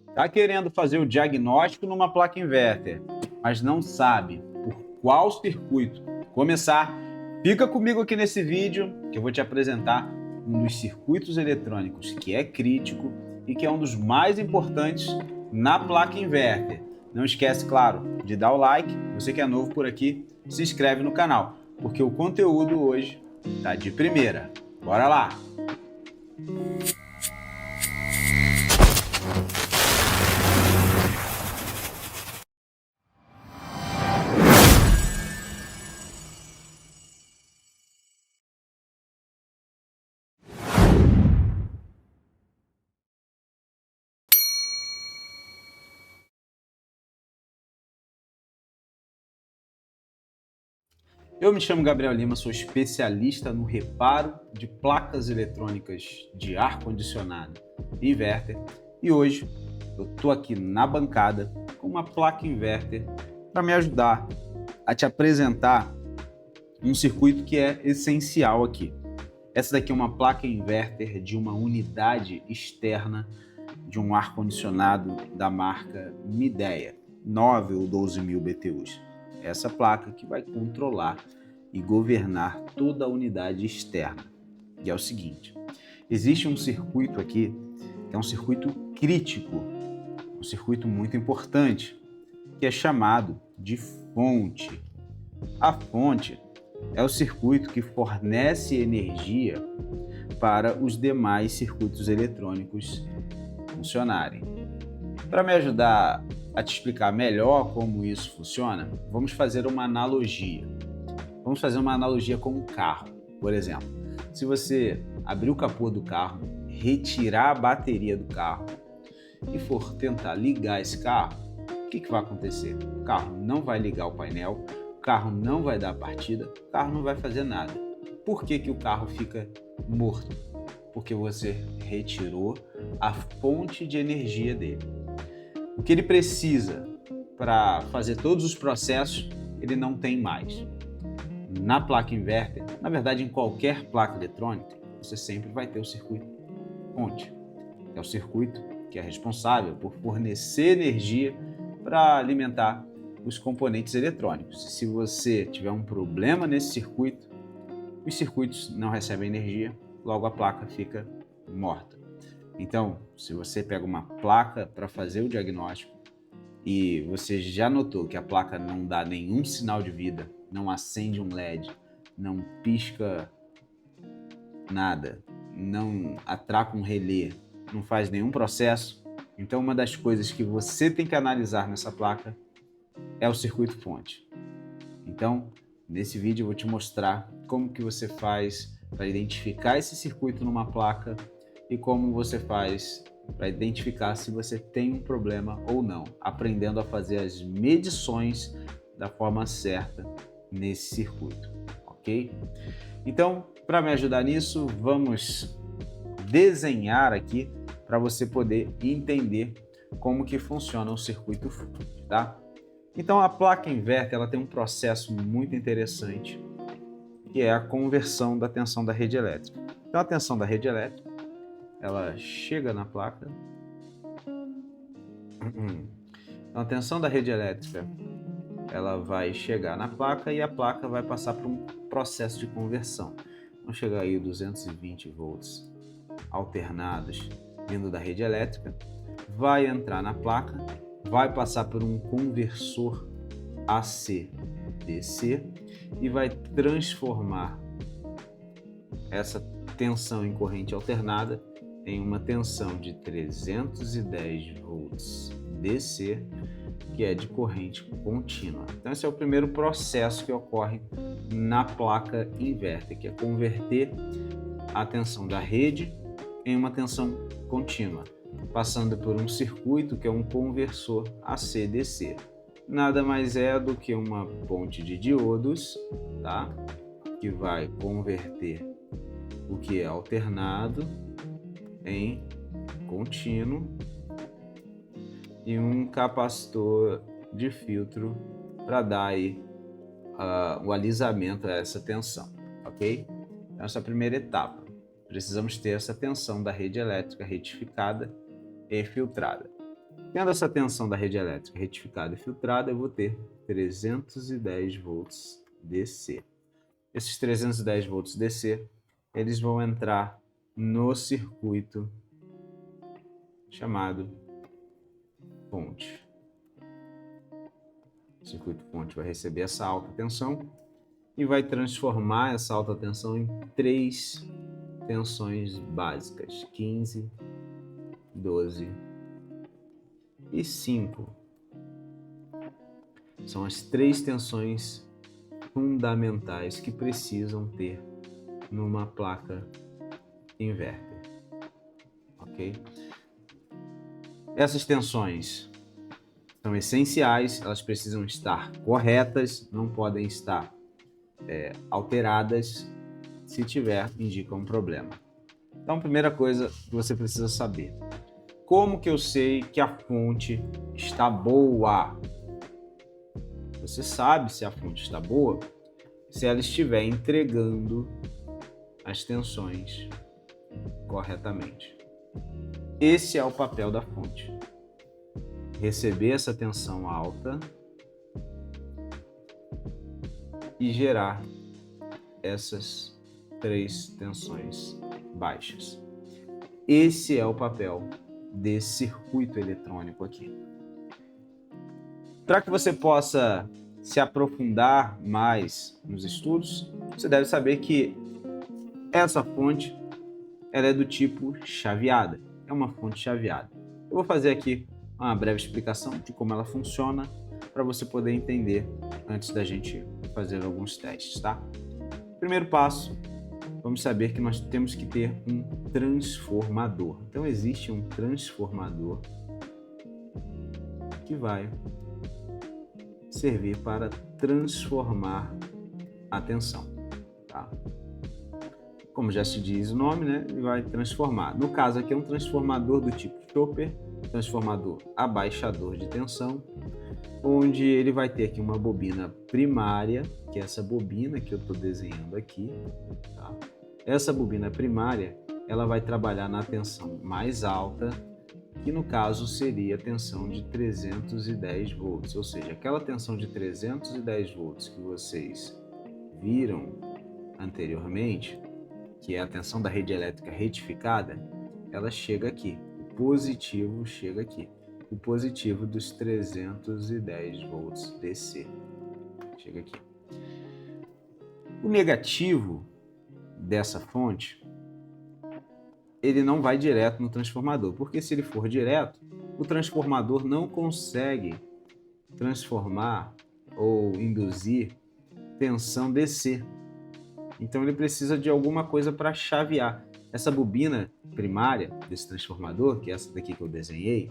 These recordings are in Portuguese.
Está querendo fazer o diagnóstico numa placa inverter, mas não sabe por qual circuito começar? Fica comigo aqui nesse vídeo que eu vou te apresentar um dos circuitos eletrônicos que é crítico e que é um dos mais importantes na placa inverter. Não esquece, claro, de dar o like. Você que é novo por aqui, se inscreve no canal, porque o conteúdo hoje tá de primeira. Bora lá! Eu me chamo Gabriel Lima, sou especialista no reparo de placas eletrônicas de ar-condicionado e inverter, e hoje eu estou aqui na bancada com uma placa inverter para me ajudar a te apresentar um circuito que é essencial aqui. Essa daqui é uma placa inverter de uma unidade externa de um ar-condicionado da marca Midea, 9 ou 12 mil BTUs. Essa placa que vai controlar e governar toda a unidade externa. E é o seguinte, existe um circuito aqui que é um circuito crítico, um circuito muito importante, que é chamado de fonte. A fonte é o circuito que fornece energia para os demais circuitos eletrônicos funcionarem. Para me ajudar a te explicar melhor como isso funciona, vamos fazer uma analogia. Vamos fazer uma analogia com um carro. Por exemplo, se você abrir o capô do carro, retirar a bateria do carro e for tentar ligar esse carro, o que vai acontecer? O carro não vai ligar o painel, o carro não vai dar partida, o carro não vai fazer nada. Por que o carro fica morto? Porque você retirou a fonte de energia dele. O que ele precisa para fazer todos os processos, ele não tem mais. Na placa inverter, na verdade em qualquer placa eletrônica, você sempre vai ter o circuito fonte. É o circuito que é responsável por fornecer energia para alimentar os componentes eletrônicos. Se você tiver um problema nesse circuito, os circuitos não recebem energia, logo a placa fica morta. Então, se você pega uma placa para fazer o diagnóstico e você já notou que a placa não dá nenhum sinal de vida, não acende um LED, não pisca nada, não atraca um relé, não faz nenhum processo, então uma das coisas que você tem que analisar nessa placa é o circuito fonte. Então, nesse vídeo eu vou te mostrar como que você faz para identificar esse circuito numa placa e como você faz para identificar se você tem um problema ou não, aprendendo a fazer as medições da forma certa nesse circuito, ok? Então, para me ajudar nisso, vamos desenhar aqui para você poder entender como que funciona o circuito fonte, tá? Então, a placa inverter ela tem um processo muito interessante, que é a conversão da tensão da rede elétrica. Então, a tensão da rede elétrica, ela chega na placa. Então, a tensão da rede elétrica, ela vai chegar na placa e a placa vai passar por um processo de conversão. Vão chegar aí 220 volts alternados vindo da rede elétrica, vai entrar na placa, vai passar por um conversor AC/DC e vai transformar essa tensão em corrente alternada em uma tensão de 310 volts DC, que é de corrente contínua. Então esse é o primeiro processo que ocorre na placa inverter, que é converter a tensão da rede em uma tensão contínua, passando por um circuito que é um conversor AC/DC. Nada mais é do que uma ponte de diodos, tá? Que vai converter o que é alternado em contínuo e um capacitor de filtro para dar aí o alisamento a essa tensão, ok? Então, essa é a primeira etapa. Precisamos ter essa tensão da rede elétrica retificada e filtrada. Tendo essa tensão da rede elétrica retificada e filtrada, eu vou ter 310 volts DC. Esses 310 volts DC, eles vão entrar no circuito chamado fonte. O circuito fonte vai receber essa alta tensão e vai transformar essa alta tensão em 3 tensões básicas, 15, 12 e 5. São as 3 tensões fundamentais que precisam ter numa placa inverter, ok? Essas tensões são essenciais, elas precisam estar corretas, não podem estar alteradas. Se tiver, indica um problema. Então, primeira coisa que você precisa saber: como que eu sei que a fonte está boa? Você sabe se a fonte está boa se ela estiver entregando as tensões corretamente. Esse é o papel da fonte: receber essa tensão alta e gerar essas 3 tensões baixas. Esse é o papel desse circuito eletrônico aqui. Para que você possa se aprofundar mais nos estudos, você deve saber que essa fonte ela é do tipo chaveada. É uma fonte chaveada. Eu vou fazer aqui uma breve explicação de como ela funciona para você poder entender antes da gente fazer alguns testes, tá? Primeiro passo, vamos saber que nós temos que ter um transformador. Então existe um transformador que vai servir para transformar a tensão, tá? Como já se diz o nome, né? Ele vai transformar. No caso aqui é um transformador do tipo chopper, transformador abaixador de tensão, onde ele vai ter aqui uma bobina primária, que é essa bobina que eu estou desenhando aqui, tá? Essa bobina primária, ela vai trabalhar na tensão mais alta, que no caso seria a tensão de 310 volts, ou seja, aquela tensão de 310 volts que vocês viram anteriormente, que é a tensão da rede elétrica retificada, ela chega aqui, o positivo chega aqui, o positivo dos 310 volts DC, chega aqui. O negativo dessa fonte, ele não vai direto no transformador, porque se ele for direto, o transformador não consegue transformar ou induzir tensão DC. Então ele precisa de alguma coisa para chavear. Essa bobina primária desse transformador, que é essa daqui que eu desenhei,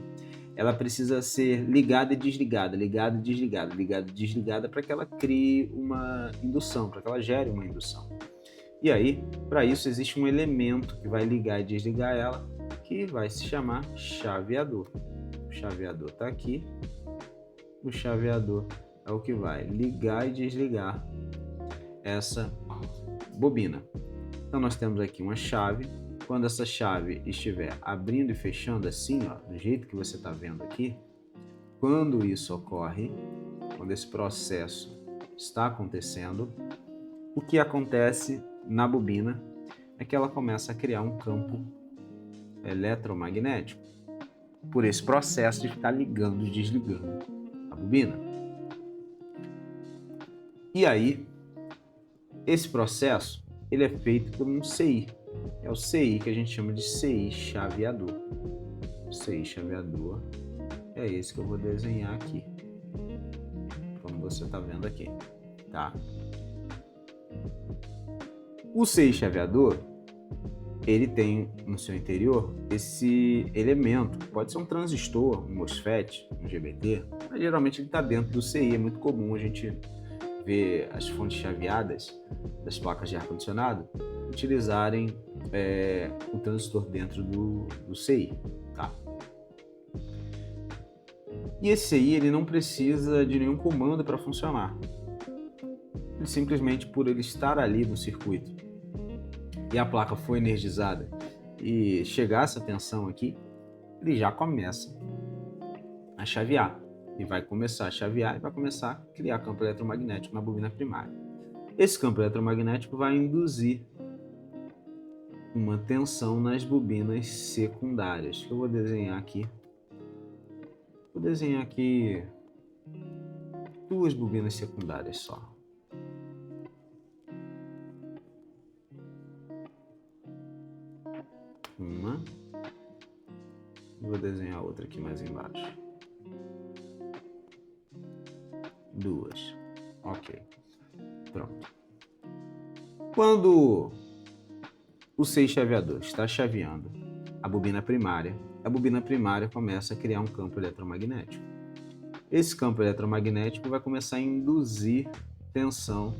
ela precisa ser ligada e desligada, ligada e desligada, ligada e desligada para que ela crie uma indução, para que ela gere uma indução. E aí, para isso, existe um elemento que vai ligar e desligar ela, que vai se chamar chaveador. O chaveador está aqui. O chaveador é o que vai ligar e desligar essa bobina. Então, nós temos aqui uma chave. Quando essa chave estiver abrindo e fechando assim, ó, do jeito que você está vendo aqui, quando isso ocorre, quando esse processo está acontecendo, o que acontece na bobina é que ela começa a criar um campo eletromagnético por esse processo de ficar ligando e desligando a bobina. E aí, esse processo ele é feito por um CI. É o CI que a gente chama de CI chaveador. O CI chaveador é esse que eu vou desenhar aqui, como você está vendo aqui, tá? O CI chaveador, ele tem no seu interior esse elemento, pode ser um transistor, um MOSFET, um GBT, mas geralmente ele está dentro do CI. É muito comum a gente ver as fontes chaveadas das placas de ar-condicionado utilizarem o transistor dentro do CI, tá? E esse CI ele não precisa de nenhum comando para funcionar. Ele simplesmente, por ele estar ali no circuito e a placa foi energizada e chegar essa tensão aqui, ele já começa a chavear. E vai começar a chavear e vai começar a criar campo eletromagnético na bobina primária. Esse campo eletromagnético vai induzir uma tensão nas bobinas secundárias. Eu vou desenhar aqui. Vou desenhar aqui 2 bobinas secundárias só. Uma. Vou desenhar outra aqui mais embaixo. 2. Ok. Pronto. Quando o 6 chaveador está chaveando a bobina primária começa a criar um campo eletromagnético. Esse campo eletromagnético vai começar a induzir tensão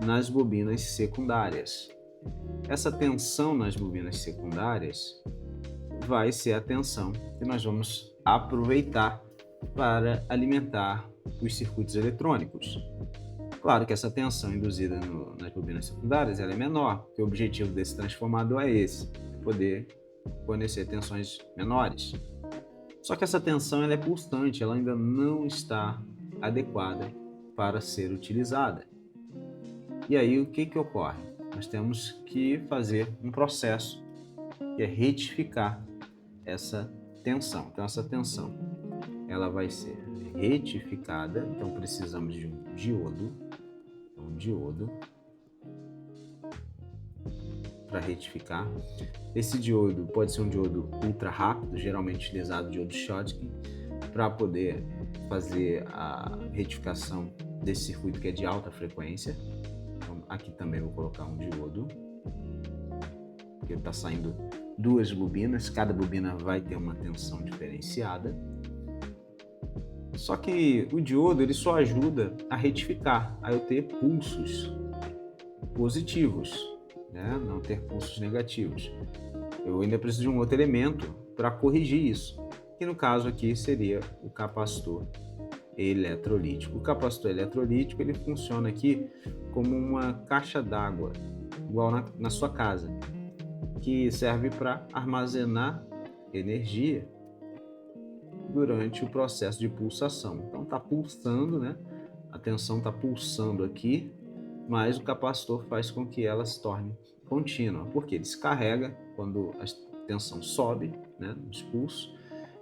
nas bobinas secundárias. Essa tensão nas bobinas secundárias vai ser a tensão que nós vamos aproveitar para alimentar os circuitos eletrônicos. Claro que essa tensão induzida nas bobinas secundárias ela é menor, porque o objetivo desse transformador é esse, poder fornecer tensões menores. Só que essa tensão ela é pulsante, ela ainda não está adequada para ser utilizada. E aí o que ocorre? Nós temos que fazer um processo que é retificar essa tensão. Então essa tensão ela vai ser retificada, então precisamos de um diodo para retificar. Esse diodo pode ser um diodo ultra rápido, geralmente utilizado diodo Schottky, para poder fazer a retificação desse circuito que é de alta frequência. Então, aqui também vou colocar um diodo, porque está saindo 2 bobinas, cada bobina vai ter uma tensão diferenciada. Só que o diodo ele só ajuda a retificar, a eu ter pulsos positivos, né? Não ter pulsos negativos. Eu ainda preciso de um outro elemento para corrigir isso, que no caso aqui seria o capacitor eletrolítico. O capacitor eletrolítico ele funciona aqui como uma caixa d'água, igual na sua casa, que serve para armazenar energia durante o processo de pulsação. Então está pulsando, né? A tensão está pulsando aqui, mas o capacitor faz com que ela se torne contínua, porque ele se carrega quando a tensão sobe, né, nos pulsos,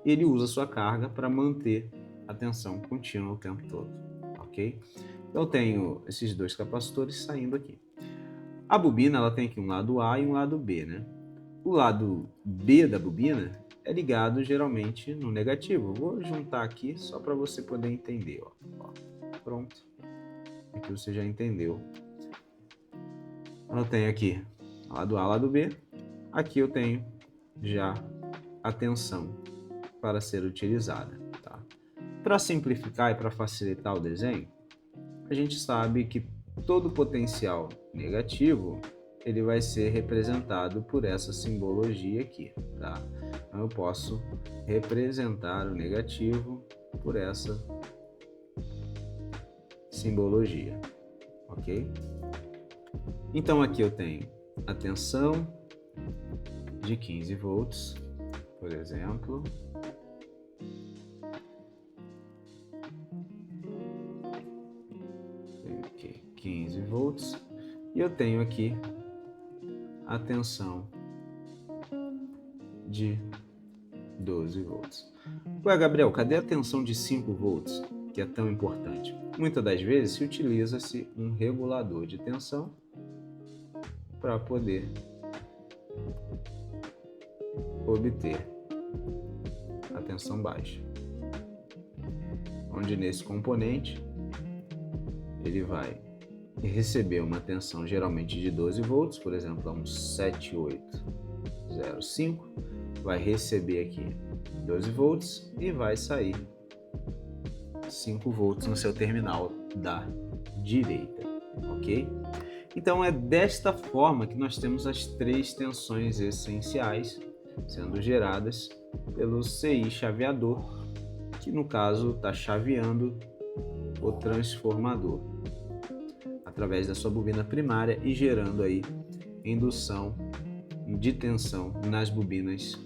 e ele usa a sua carga para manter a tensão contínua o tempo todo, ok? Então eu tenho esses 2 capacitores saindo aqui. A bobina ela tem aqui um lado A e um lado B, né? O lado B da bobina é ligado geralmente no negativo. Eu vou juntar aqui só para você poder entender. Ó. Pronto. Aqui você já entendeu. Eu tenho aqui lado A, lado B. Aqui eu tenho já a tensão para ser utilizada. Tá? Para simplificar e para facilitar o desenho, a gente sabe que todo potencial negativo ele vai ser representado por essa simbologia aqui, tá? Então eu posso representar o negativo por essa simbologia, ok? Então aqui eu tenho a tensão de 15 volts, por exemplo. Tenho aqui 15 volts e eu tenho aqui a tensão de 12 volts. Ué, Gabriel, cadê a tensão de 5 volts, que é tão importante? Muitas das vezes se utiliza-se um regulador de tensão para poder obter a tensão baixa, onde nesse componente ele vai receber uma tensão geralmente de 12 volts, por exemplo, um 7805, vai receber aqui 12 volts e vai sair 5 volts no seu terminal da direita, ok? Então é desta forma que nós temos as 3 tensões essenciais sendo geradas pelo CI chaveador, que no caso está chaveando o transformador através da sua bobina primária e gerando aí indução de tensão nas bobinas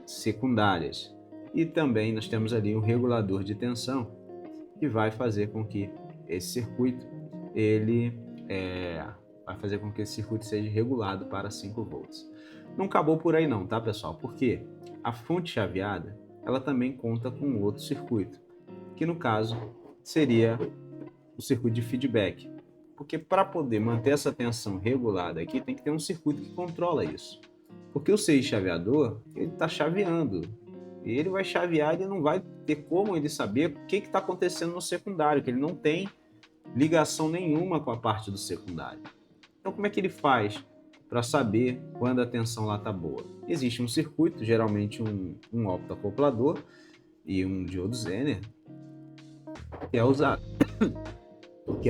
secundárias. E também nós temos ali um regulador de tensão que vai fazer com que esse circuito seja regulado para 5 volts. Não acabou por aí não, tá, pessoal? Porque a fonte chaveada, ela também conta com outro circuito, que no caso seria o circuito de feedback. Porque para poder manter essa tensão regulada aqui, tem que ter um circuito que controla isso. Porque o CI chaveador, ele está chaveando. E ele vai chavear e não vai ter como ele saber o que está acontecendo no secundário, que ele não tem ligação nenhuma com a parte do secundário. Então, como é que ele faz para saber quando a tensão lá está boa? Existe um circuito, geralmente um optoacoplador e um diodo Zener, que é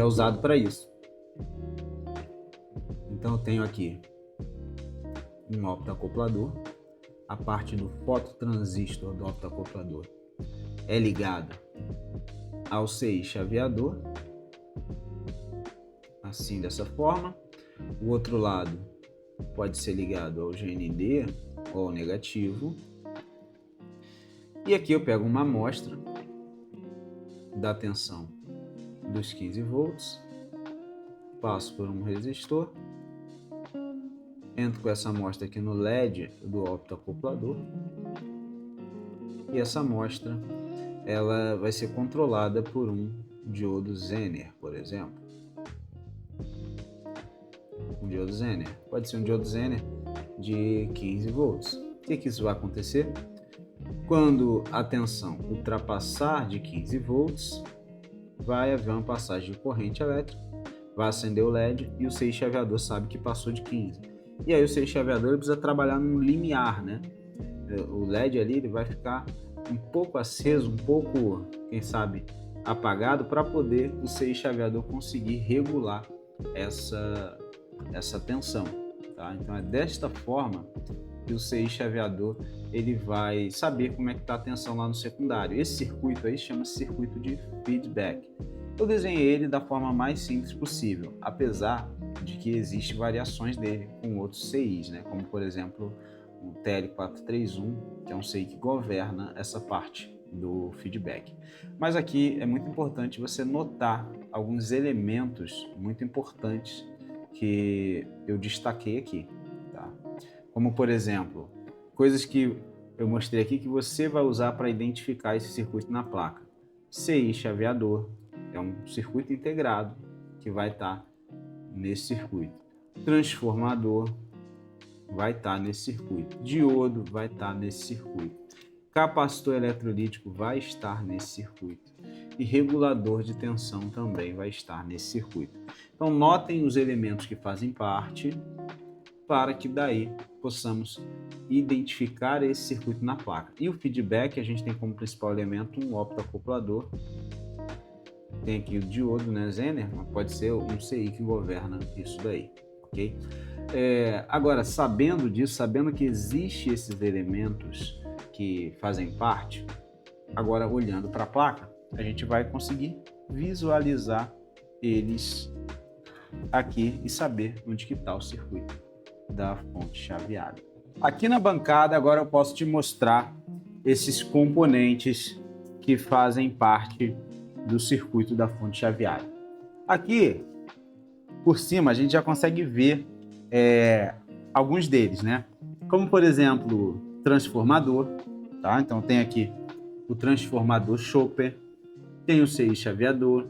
usado para isso. Então eu tenho aqui um optoacoplador, a parte do fototransistor do optoacoplador é ligada ao CI chaveador, assim, dessa forma. O outro lado pode ser ligado ao GND ou ao negativo. E aqui eu pego uma amostra da tensão dos 15 volts, passo por um resistor, entro com essa amostra aqui no LED do optoacoplador e essa amostra ela vai ser controlada por um diodo Zener, por exemplo. Um diodo Zener. Pode ser um diodo Zener de 15 volts. O que isso vai acontecer? Quando a tensão ultrapassar de 15 volts, vai haver uma passagem de corrente elétrica, vai acender o LED e o CI chaveador sabe que passou de 15. E aí o CI chaveador ele precisa trabalhar num limiar, né? O LED ali ele vai ficar um pouco aceso, um pouco, quem sabe, apagado, para poder o CI chaveador conseguir regular essa tensão, tá? Então é desta forma que o CI chaveador ele vai saber como é que está a tensão lá no secundário. Esse circuito aí chama-se circuito de feedback. Eu desenhei ele da forma mais simples possível, apesar de que existem variações dele com outros CIs, né? Como por exemplo o TL431, que é um CI que governa essa parte do feedback. Mas aqui é muito importante você notar alguns elementos muito importantes que eu destaquei aqui, tá? Como por exemplo, coisas que eu mostrei aqui que você vai usar para identificar esse circuito na placa. CI chaveador é um circuito integrado que vai estar nesse circuito. Transformador vai estar nesse circuito. Diodo vai estar nesse circuito. Capacitor eletrolítico vai estar nesse circuito. E regulador de tensão também vai estar nesse circuito. Então notem os elementos que fazem parte para que daí possamos identificar esse circuito na placa. E o feedback a gente tem como principal elemento um optoacoplador. Tem aqui o diodo, né, Zener, mas pode ser um CI que governa isso daí, ok? Agora, sabendo disso, sabendo que existem esses elementos que fazem parte, agora olhando para a placa, a gente vai conseguir visualizar eles aqui e saber onde que está o circuito da fonte chaveada. Aqui na bancada, agora eu posso te mostrar esses componentes que fazem parte do circuito da fonte chaveada. Aqui, por cima, a gente já consegue ver alguns deles, né? Como, por exemplo, transformador, tá? Então, tem aqui o transformador Chopper, tem o CI chaveador,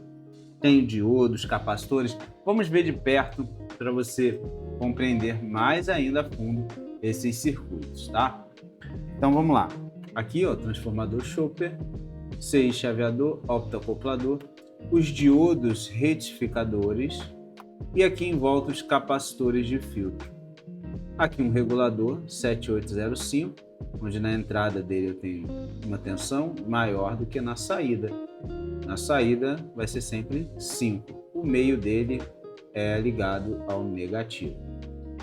tem o diodo, os capacitores. Vamos ver de perto para você compreender mais ainda a fundo esses circuitos, tá? Então, vamos lá. Aqui, ó, transformador Chopper, CI chaveador, optoacoplador, os diodos retificadores e aqui em volta os capacitores de filtro. Aqui um regulador 7805, onde na entrada dele eu tenho uma tensão maior do que na saída. Na saída vai ser sempre 5. O meio dele é ligado ao negativo.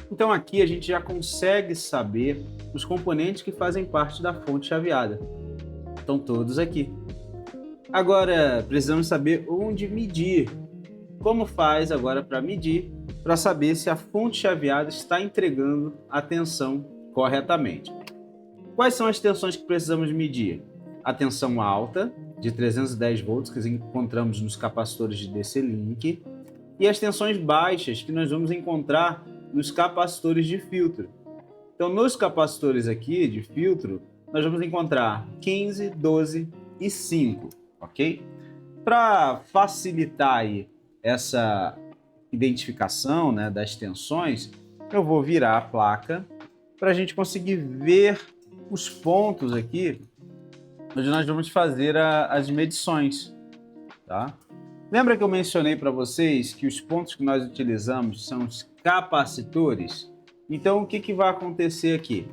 Então aqui a gente já consegue saber os componentes que fazem parte da fonte chaveada. Estão todos aqui. Agora precisamos saber onde medir. Como faz agora para medir, para saber se a fonte chaveada está entregando a tensão corretamente. Quais são as tensões que precisamos medir? a tensão alta, de 310 volts, que encontramos nos capacitores de DC-Link, e as tensões baixas, que nós vamos encontrar nos capacitores de filtro. Então, nos capacitores aqui de filtro, nós vamos encontrar 15, 12 e 5, ok? Para facilitar aí essa identificação, né, das tensões, eu vou virar a placa para a gente conseguir ver os pontos aqui onde nós vamos fazer as medições, tá? Lembra que eu mencionei para vocês que os pontos que nós utilizamos são os capacitores? Então, o que vai acontecer aqui?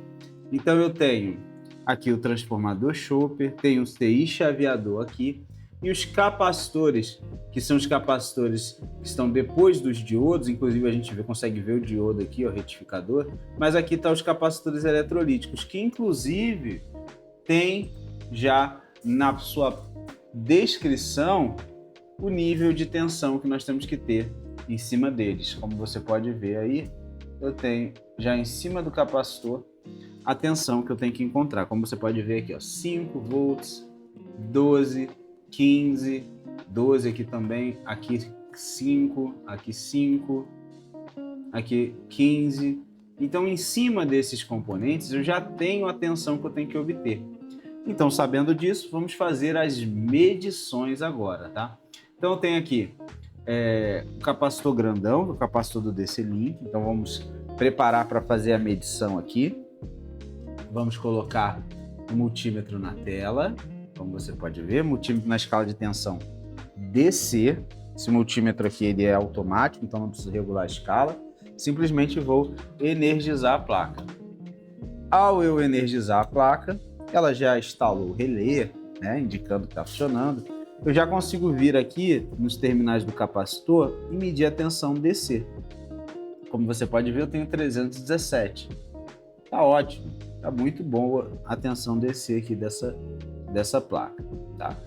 Então, eu tenho aqui o transformador Chopper, tenho o CI chaveador aqui, e os capacitores, que são os capacitores que estão depois dos diodos, inclusive a gente consegue ver o diodo aqui, o retificador, mas aqui estão os capacitores eletrolíticos, que inclusive tem já na sua descrição o nível de tensão que nós temos que ter em cima deles. Como você pode ver aí, eu tenho já em cima do capacitor a tensão que eu tenho que encontrar. Como você pode ver aqui, ó, 5 volts, 12, 15, 12 aqui também, aqui 5, aqui 5, aqui 15. Então, em cima desses componentes, eu já tenho a tensão que eu tenho que obter. Então, sabendo disso, vamos fazer as medições agora, tá? Então, eu tenho aqui o capacitor grandão, o capacitor do DC-Link. Então, vamos preparar para fazer a medição aqui. Vamos colocar o multímetro na tela, como você pode ver, multímetro na escala de tensão DC. Esse multímetro aqui ele é automático, então não preciso regular a escala. Simplesmente vou energizar a placa. Ao eu energizar a placa, ela já instalou o relé, né, indicando que está funcionando. Eu já consigo vir aqui nos terminais do capacitor e medir a tensão DC. Como você pode ver, eu tenho 317. Tá ótimo, tá muito boa a tensão DC aqui dessa placa, tá?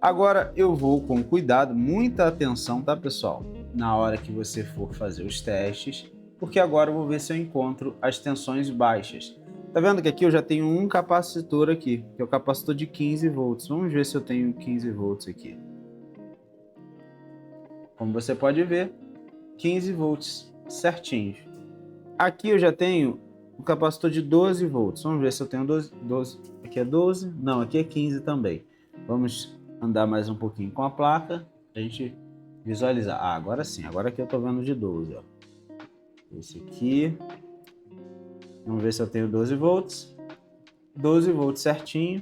Agora eu vou com cuidado, muita atenção, tá, pessoal? Na hora que você for fazer os testes, porque agora eu vou ver se eu encontro as tensões baixas. Tá vendo que aqui eu já tenho um capacitor aqui, que é o capacitor de 15 volts. Vamos ver se eu tenho 15 volts aqui. Como você pode ver, 15 volts certinhos. Aqui eu já tenho o capacitor de 12 volts. Vamos ver se eu tenho 12. Aqui é 12? Não, aqui é 15 também. Vamos andar mais um pouquinho com a placa, a gente visualizar. Ah, agora sim, agora aqui eu tô vendo de 12, ó. Esse aqui. Vamos ver se eu tenho 12 volts. 12 volts certinho.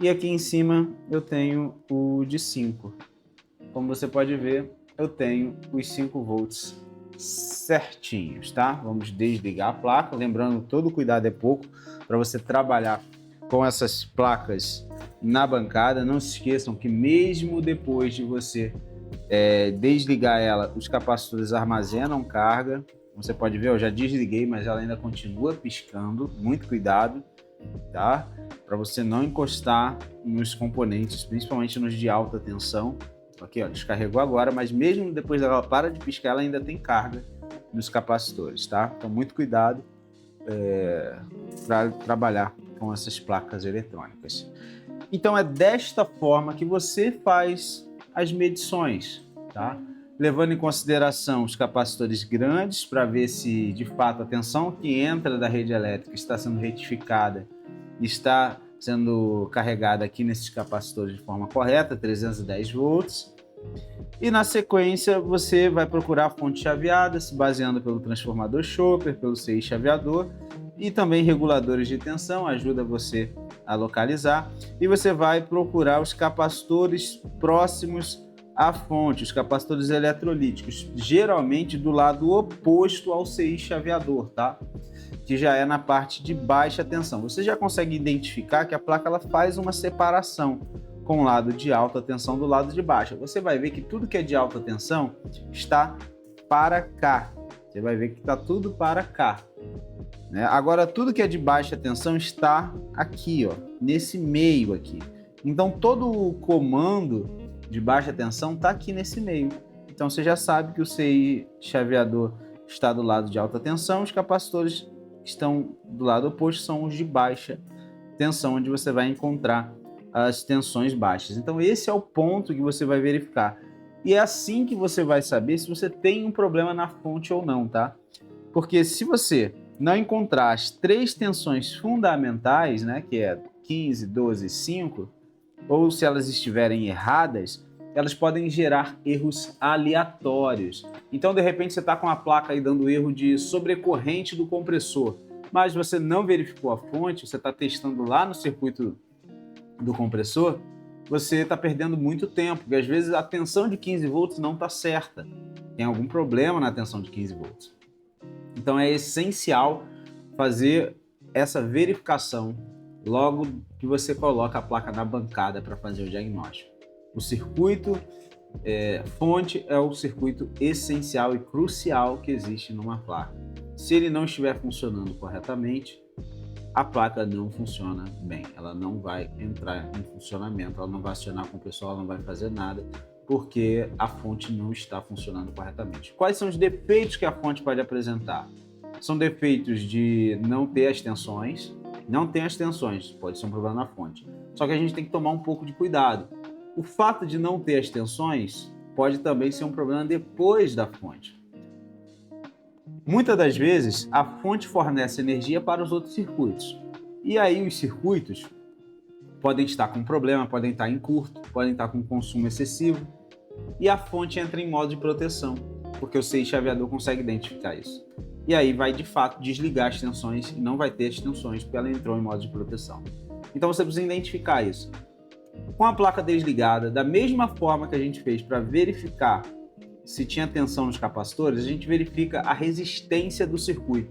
E aqui em cima eu tenho o de 5. Como você pode ver, eu tenho os 5 volts certinhos, tá? Vamos desligar a placa. Lembrando, todo cuidado é pouco para você trabalhar com essas placas na bancada. Não se esqueçam que mesmo depois de você desligar ela, os capacitores armazenam carga. Você pode ver, eu já desliguei, mas ela ainda continua piscando. Muito cuidado, tá? Para você não encostar nos componentes, principalmente nos de alta tensão. Aqui, ó, descarregou agora, mas mesmo depois dela para de piscar, ela ainda tem carga nos capacitores, tá? Então, muito cuidado para trabalhar com essas placas eletrônicas. Então, é desta forma que você faz as medições, tá? Levando em consideração os capacitores grandes para ver se, de fato, a tensão que entra da rede elétrica está sendo retificada e está sendo carregada aqui nesses capacitores de forma correta, 310 volts. E na sequência você vai procurar a fonte chaveada, se baseando pelo transformador Chopper, pelo CI chaveador, e também reguladores de tensão, ajuda você a localizar. E você vai procurar os capacitores próximos à fonte, os capacitores eletrolíticos, geralmente do lado oposto ao CI chaveador, tá? Que já é na parte de baixa tensão. Você já consegue identificar que a placa ela faz uma separação com o lado de alta tensão do lado de baixa. Você vai ver que tudo que é de alta tensão está para cá. Você vai ver que está tudo para cá, né? Agora, tudo que é de baixa tensão está aqui, ó, nesse meio aqui. Então, todo o comando de baixa tensão está aqui nesse meio. Então, você já sabe que o CI chaveador está do lado de alta tensão, os capacitores que estão do lado oposto são os de baixa tensão, onde você vai encontrar as tensões baixas. Então esse é o ponto que você vai verificar. E é assim que você vai saber se você tem um problema na fonte ou não, tá? Porque se você não encontrar as 3 tensões fundamentais, né, que é 15, 12 e 5, ou se elas estiverem erradas, elas podem gerar erros aleatórios. Então, de repente, você está com a placa aí dando erro de sobrecorrente do compressor, mas você não verificou a fonte, você está testando lá no circuito do compressor, você está perdendo muito tempo, porque às vezes a tensão de 15 volts não está certa. Tem algum problema na tensão de 15 volts. Então é essencial fazer essa verificação logo que você coloca a placa na bancada para fazer o diagnóstico. O circuito fonte é o circuito essencial e crucial que existe numa placa. Se ele não estiver funcionando corretamente, a placa não funciona bem, ela não vai entrar em funcionamento, ela não vai acionar o compressor, ela não vai fazer nada, porque a fonte não está funcionando corretamente. Quais são os defeitos que a fonte pode apresentar? São defeitos de não ter as tensões, pode ser um problema na fonte. Só que a gente tem que tomar um pouco de cuidado. O fato de não ter as tensões pode também ser um problema depois da fonte. Muitas das vezes, a fonte fornece energia para os outros circuitos. E aí os circuitos podem estar com problema, podem estar em curto, podem estar com consumo excessivo. E a fonte entra em modo de proteção, porque o chaveador consegue identificar isso. E aí vai, de fato, desligar as tensões e não vai ter as tensões, porque ela entrou em modo de proteção. Então você precisa identificar isso. Com a placa desligada, da mesma forma que a gente fez para verificar se tinha tensão nos capacitores, a gente verifica a resistência do circuito.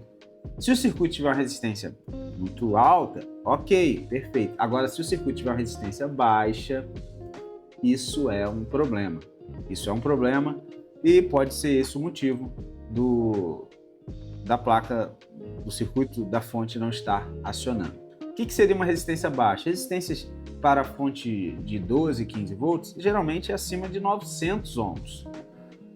Se o circuito tiver uma resistência muito alta, ok, perfeito. Agora, se o circuito tiver uma resistência baixa, isso é um problema. Isso é um problema e pode ser esse o motivo da placa, do circuito da fonte não estar acionando. O que seria uma resistência baixa? Resistências para a fonte de 12 e 15 volts, geralmente é acima de 900 ohms.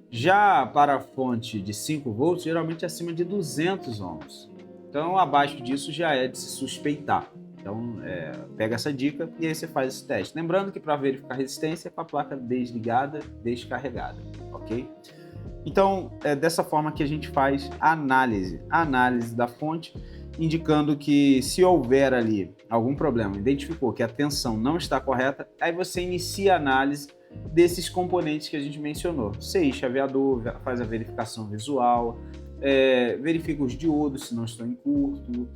Já para a fonte de 5 volts, geralmente é acima de 200 ohms. Então, abaixo disso já é de se suspeitar. Então, pega essa dica e aí você faz esse teste. Lembrando que para verificar a resistência é com a placa desligada, descarregada, ok? Então, é dessa forma que a gente faz a análise da fonte, indicando que se houver ali algum problema, identificou que a tensão não está correta, aí você inicia a análise desses componentes que a gente mencionou. Chaveador, faz a verificação visual, verifica os diodos se não estão em curto,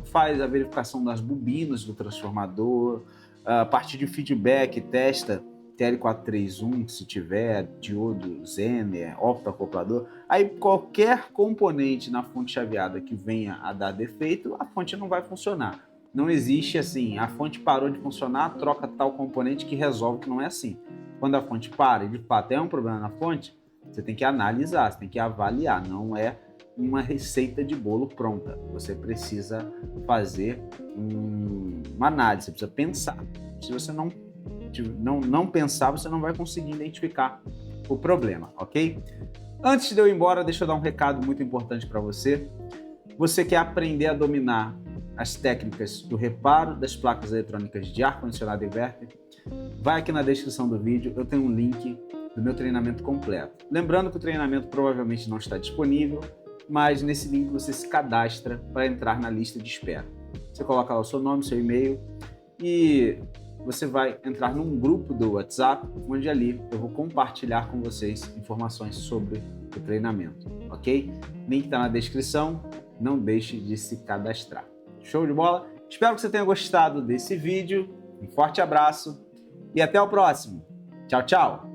faz a verificação das bobinas do transformador, a partir de feedback testa TL431, se tiver, diodo Zener, optoacoplador. Aí qualquer componente na fonte chaveada que venha a dar defeito, a fonte não vai funcionar. Não existe assim, a fonte parou de funcionar, troca tal componente que resolve, que não é assim. Quando a fonte para e de fato é um problema na fonte, você tem que analisar, você tem que avaliar, não é uma receita de bolo pronta. Você precisa fazer uma análise, você precisa pensar. Se você não pensar, você não vai conseguir identificar o problema, ok? Antes de eu ir embora, deixa eu dar um recado muito importante para você. Você quer aprender a dominar as técnicas do reparo das placas eletrônicas de ar-condicionado inverter? Vai aqui na descrição do vídeo, eu tenho um link do meu treinamento completo. Lembrando que o treinamento provavelmente não está disponível, mas nesse link você se cadastra para entrar na lista de espera. Você coloca lá o seu nome, seu e-mail e você vai entrar num grupo do WhatsApp, onde ali eu vou compartilhar com vocês informações sobre o treinamento, ok? Link está na descrição, não deixe de se cadastrar. Show de bola? Espero que você tenha gostado desse vídeo, um forte abraço e até o próximo. Tchau, tchau!